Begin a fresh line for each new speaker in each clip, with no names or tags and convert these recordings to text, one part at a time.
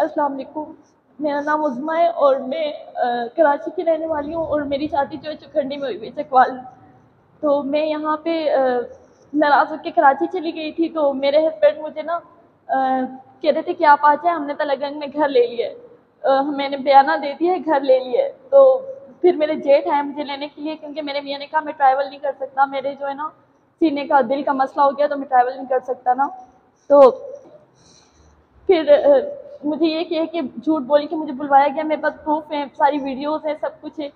अस्सलाम वालेकुम। मेरा नाम उज़्मा है और मैं कराची की रहने वाली हूँ और मेरी शादी जो है चुखंडी में हुई हुई चकवाल। तो मैं यहाँ पे नाराज़ होकर कराची चली गई थी। तो मेरे हस्बैंड मुझे ना कह रहे थे कि आप आ जाए, हमने तलगंग में घर ले लिया है, मैंने बयाना दे दिया है, घर ले लिया है। तो फिर मेरे जेठ आए मुझे लेने के लिए, क्योंकि मेरे मियाँ ने कहा मैं ट्रैवल नहीं कर सकता, मेरे जो है ना सीने का दिल का मसला हो गया, तो मैं ट्रैवल नहीं कर सकता ना। तो फिर मुझे ये किया कि झूठ बोल के मुझे बुलवाया गया, मेरे पास प्रूफ है, सारी वीडियोस हैं, सब कुछ है।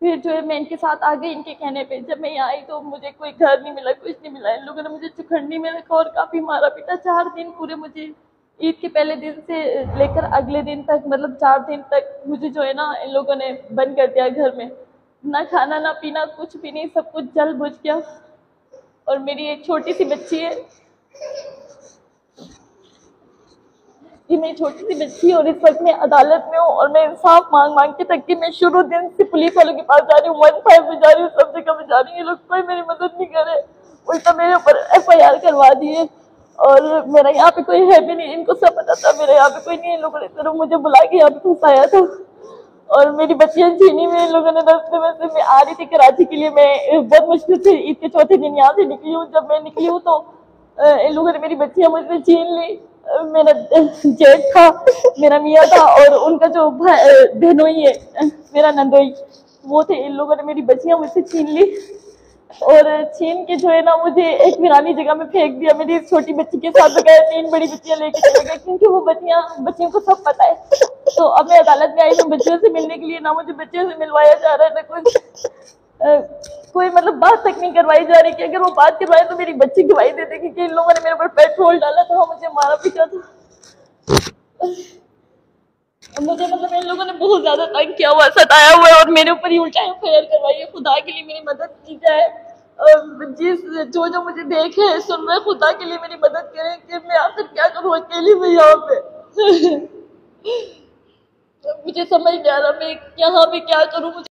फिर जो है मैं इनके साथ आ गई, इनके कहने पे जब मैं यहाँ आई तो मुझे कोई घर नहीं मिला, कुछ नहीं मिला। इन लोगों ने मुझे चुखंडी में रखा और काफ़ी मारा पीटा। 4 दिन पूरे मुझे, ईद के पहले दिन से लेकर अगले दिन तक, मतलब 4 दिन तक मुझे जो है ना इन लोगों ने बंद कर दिया घर में, ना खाना ना पीना, कुछ भी नहीं, सब कुछ जल बुझ गया। और मेरी एक छोटी सी बच्ची है, कि मैं छोटी सी बच्ची और इस वक्त मैं अदालत में हूँ और मैं इंसाफ मांग मांग के तक कि मैं शुरू दिन से पुलिस वालों के पास जा रही हूँ, 15 में जा रही हूँ, सब जगह में जा रही हूँ, ये लोग कोई मेरी मदद नहीं करे, उल्टा मेरे ऊपर FIR करवा दिए। और मेरा यहाँ पे कोई है भी नहीं, इनको सब पता था मेरे यहाँ पे कोई नहीं, इन लोगों ने सिर्फ मुझे बुला के यहाँ पे फंसाया था। और मेरी बच्चियां छीनी में इन लोगों ने रास्ते में से। मैं आ रही थी कराची के लिए, मैं बहुत मुश्किल से ईद के चौथे दिन यहाँ से निकली हूँ। जब मैं निकली हूँ तो इन लोगों ने मेरी बच्चियां मुझसे छीन ली। मेरा जेठ था, मेरा मियाँ था और उनका जो बहनोई है, मेरा नंदोई, वो थे। इन लोगों ने मेरी बच्चियां मुझसे छीन ली और छीन के जो है ना मुझे एक वीरानी जगह में फेंक दिया, मेरी छोटी बच्ची के साथ। बगैर 3 बड़ी बच्चियां लेके चले गए, क्योंकि वो बच्चियों को सब पता है। तो अब मैं अदालत में आई हूँ बच्चियों से मिलने के लिए, ना मुझे बच्चियों से मिलवाया जा रहा है, ना कोई मतलब बात तक नहीं करवाई जा रही कि अगर वो बात करवाए तो मेरी बच्ची गवाही दे देगी कि इन लोगों ने मेरे ऊपर पेट्रोल डाला था, मुझे मारा पीटा था। मुझे मतलब इन लोगों ने बहुत ज्यादा तंग किया हुआ, सताया हुआ है और मेरे ऊपर ही उल्टा FIR करवाई है। खुदा के लिए मेरी मदद की जाए, जो मुझे देखे सुन रहे, खुदा के लिए मेरी मदद करें कि मैं आखिर क्या करूँ अकेली में यहाँ पे। मुझे समझ नहीं आ रहा मैं यहाँ पे क्या करूँ।